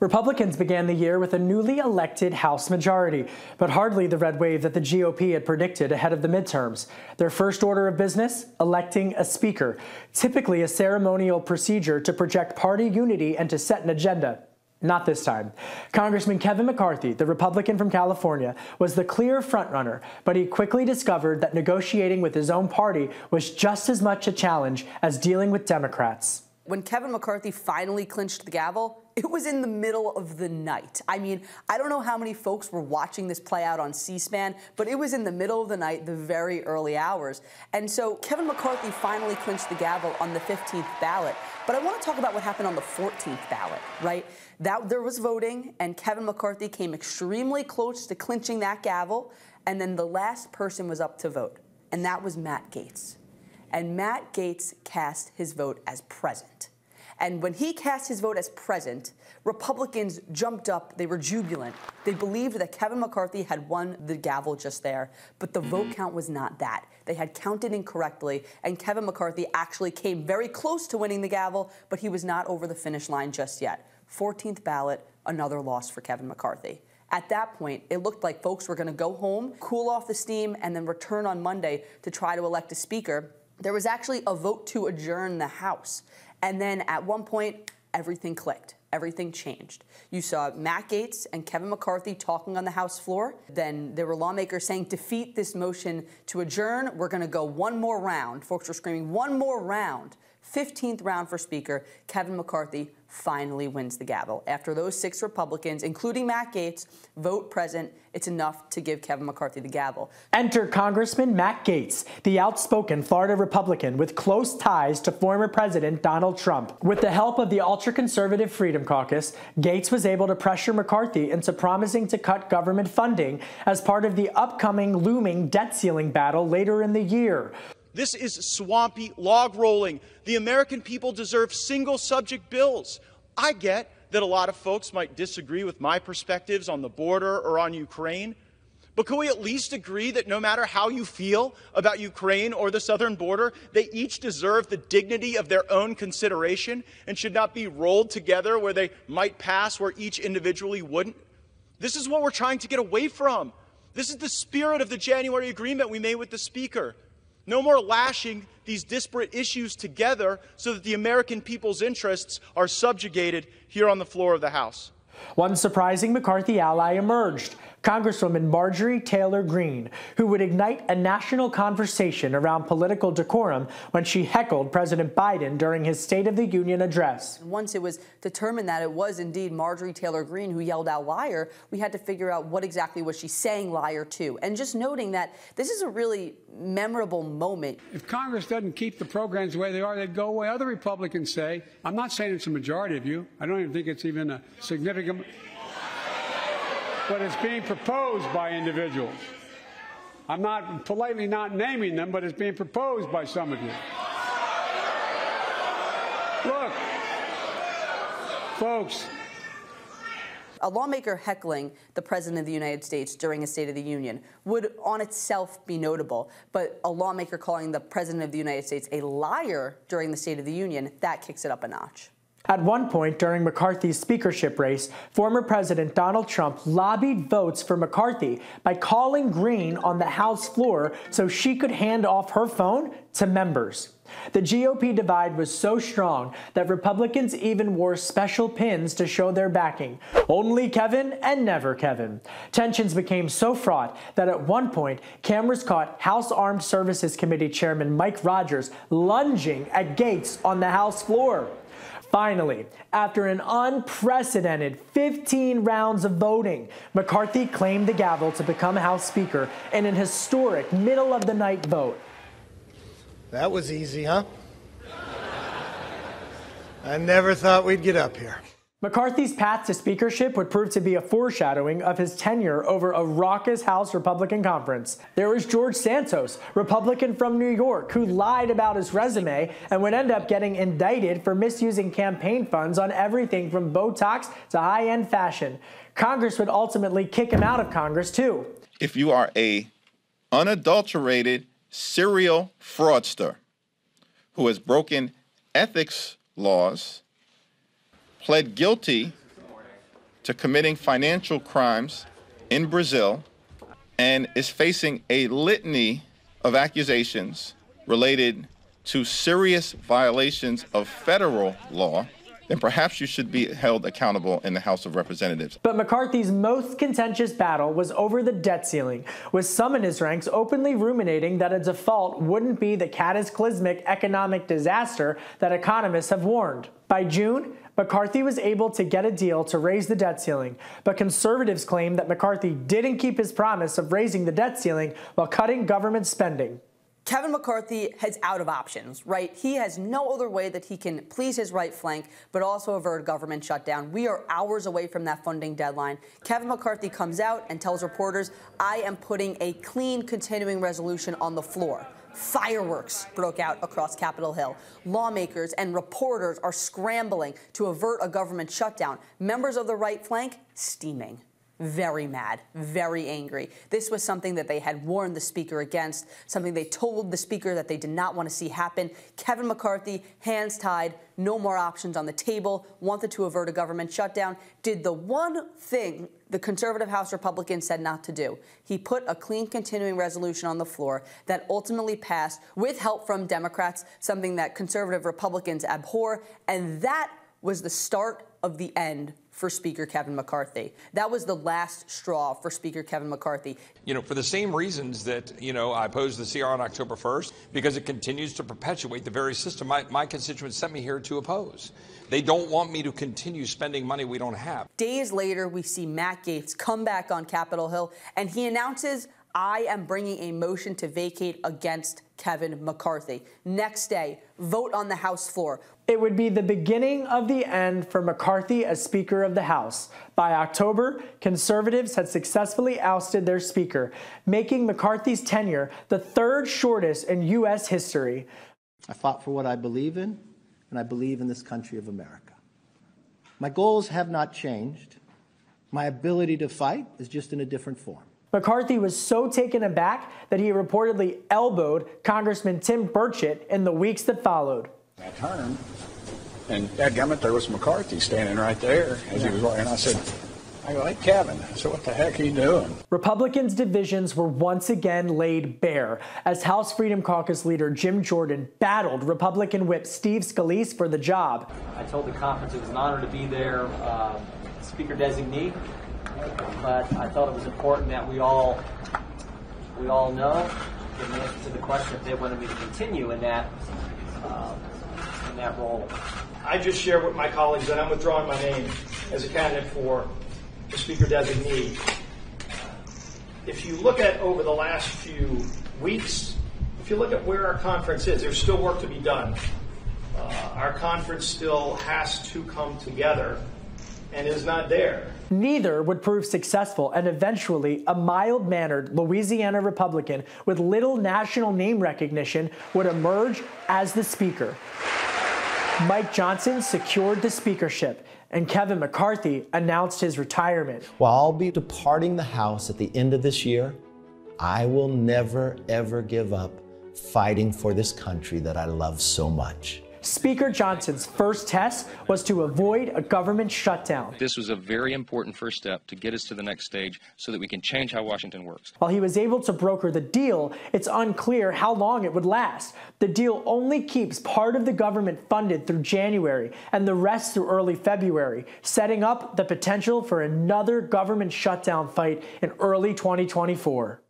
Republicans began the year with a newly elected House majority, but hardly the red wave that the GOP had predicted ahead of the midterms. Their first order of business, electing a speaker, typically a ceremonial procedure to project party unity and to set an agenda. Not this time. Congressman Kevin McCarthy, the Republican from California, was the clear frontrunner, but he quickly discovered that negotiating with his own party was just as much a challenge as dealing with Democrats. When Kevin McCarthy finally clinched the gavel, it was in the middle of the night. I mean, I don't know how many folks were watching this play out on C-SPAN, but it was in the middle of the night, the very early hours. And so Kevin McCarthy finally clinched the gavel on the 15th ballot. But I want to talk about what happened on the 14th ballot, right? There was voting, and Kevin McCarthy came extremely close to clinching that gavel, and then the last person was up to vote, and that was Matt Gaetz. And Matt Gaetz cast his vote as present. And when he cast his vote as present, Republicans jumped up. They were jubilant. They believed that Kevin McCarthy had won the gavel just there, but the vote count was not that. They had counted incorrectly, and Kevin McCarthy actually came very close to winning the gavel, but he was not over the finish line just yet. 14th ballot, another loss for Kevin McCarthy. At that point, it looked like folks were going to go home, cool off the steam, and then return on Monday to try to elect a speaker. There was actually a vote to adjourn the House. And then at one point, everything clicked. Everything changed. You saw Matt Gaetz and Kevin McCarthy talking on the House floor. Then there were lawmakers saying, defeat this motion to adjourn. We're going to go one more round. Folks were screaming, one more round. 15th round for Speaker. Kevin McCarthy finally wins the gavel. After those 6 Republicans, including Matt Gaetz, vote present, it's enough to give Kevin McCarthy the gavel. Enter Congressman Matt Gaetz, the outspoken Florida Republican with close ties to former President Donald Trump. With the help of the ultra-conservative Freedom Caucus, Gaetz was able to pressure McCarthy into promising to cut government funding as part of the upcoming looming debt ceiling battle later in the year. This is swampy log rolling. The American people deserve single-subject bills. I get that a lot of folks might disagree with my perspectives on the border or on Ukraine, but can we at least agree that no matter how you feel about Ukraine or the southern border, they each deserve the dignity of their own consideration and should not be rolled together where they might pass where each individually wouldn't? This is what we're trying to get away from. This is the spirit of the January agreement we made with the Speaker. No more lashing these disparate issues together so that the American people's interests are subjugated here on the floor of the House. One surprising McCarthy ally emerged, Congresswoman Marjorie Taylor Greene, who would ignite a national conversation around political decorum when she heckled President Biden during his State of the Union address. Once it was determined that it was indeed Marjorie Taylor Greene who yelled out liar, we had to figure out what exactly was she saying liar to. And just noting that this is a really memorable moment. If Congress doesn't keep the programs the way they are, they'd go away. Other Republicans say, I'm not saying it's a majority of you. I don't even think it's even a significant, but it's being proposed by individuals. I'm not politely not naming them, but it's being proposed by some of you. Look, folks. A lawmaker heckling the President of the United States during a State of the Union would on itself be notable, but a lawmaker calling the President of the United States a liar during the State of the Union, that kicks it up a notch. At one point during McCarthy's speakership race, former President Donald Trump lobbied votes for McCarthy by calling Greene on the House floor so she could hand off her phone to members. The GOP divide was so strong that Republicans even wore special pins to show their backing. Only Kevin and never Kevin. Tensions became so fraught that at one point, cameras caught House Armed Services Committee Chairman Mike Rogers lunging at Gaetz on the House floor. Finally, after an unprecedented 15 rounds of voting, McCarthy claimed the gavel to become House Speaker in an historic middle-of-the-night vote. That was easy, huh? I never thought we'd get up here. McCarthy's path to speakership would prove to be a foreshadowing of his tenure over a raucous House Republican conference. There was George Santos, Republican from New York, who lied about his resume and would end up getting indicted for misusing campaign funds on everything from Botox to high-end fashion. Congress would ultimately kick him out of Congress, too. If you are a unadulterated serial fraudster who has broken ethics laws, pled guilty to committing financial crimes in Brazil and is facing a litany of accusations related to serious violations of federal law, then perhaps you should be held accountable in the House of Representatives. But McCarthy's most contentious battle was over the debt ceiling, with some in his ranks openly ruminating that a default wouldn't be the cataclysmic economic disaster that economists have warned. By June, McCarthy was able to get a deal to raise the debt ceiling, but conservatives claim that McCarthy didn't keep his promise of raising the debt ceiling while cutting government spending. Kevin McCarthy is out of options, right? He has no other way that he can please his right flank, but also avert a government shutdown. We are hours away from that funding deadline. Kevin McCarthy comes out and tells reporters, I am putting a clean continuing resolution on the floor. Fireworks broke out across Capitol Hill. Lawmakers and reporters are scrambling to avert a government shutdown. Members of the right flank steaming. Very mad, very angry. This was something that they had warned the Speaker against, something they told the Speaker that they did not want to see happen. Kevin McCarthy, hands tied, no more options on the table, wanted to avert a government shutdown, did the one thing the conservative House Republicans said not to do. He put a clean continuing resolution on the floor that ultimately passed with help from Democrats, something that conservative Republicans abhor, and that was the start of the end for Speaker Kevin McCarthy. That was the last straw for Speaker Kevin McCarthy. You know, for the same reasons that, I opposed the CR on October 1st, because it continues to perpetuate the very system my constituents sent me here to oppose. They don't want me to continue spending money we don't have. Days later, we see Matt Gaetz come back on Capitol Hill, and he announces, I am bringing a motion to vacate against Kevin McCarthy. Next day, vote on the House floor. It would be the beginning of the end for McCarthy as Speaker of the House. By October, conservatives had successfully ousted their Speaker, making McCarthy's tenure the third shortest in U.S. history. I fought for what I believe in, and I believe in this country of America. My goals have not changed. My ability to fight is just in a different form. McCarthy was so taken aback that he reportedly elbowed Congressman Tim Burchett in the weeks that followed. I turned, and dadgummit, there was McCarthy standing right there as he was walking. And I said, I go, hey, Kevin, I said, what the heck are you doing? Republicans' divisions were once again laid bare as House Freedom Caucus leader Jim Jordan battled Republican whip Steve Scalise for the job. I told the conference it was an honor to be there, Speaker designee, but I thought it was important that we all know, give an answer to the question if they wanted me to continue in that role. I just share with my colleagues that I'm withdrawing my name as a candidate for the Speaker designee. If you look at over the last few weeks, if you look at where our conference is, there's still work to be done. Our conference still has to come together and is not there. Neither would prove successful, and eventually a mild-mannered Louisiana Republican with little national name recognition would emerge as the Speaker. Mike Johnson secured the speakership, and Kevin McCarthy announced his retirement. While I'll be departing the House at the end of this year, I will never, ever give up fighting for this country that I love so much. Speaker Johnson's first test was to avoid a government shutdown. This was a very important first step to get us to the next stage so that we can change how Washington works. While he was able to broker the deal, it's unclear how long it would last. The deal only keeps part of the government funded through January and the rest through early February, setting up the potential for another government shutdown fight in early 2024.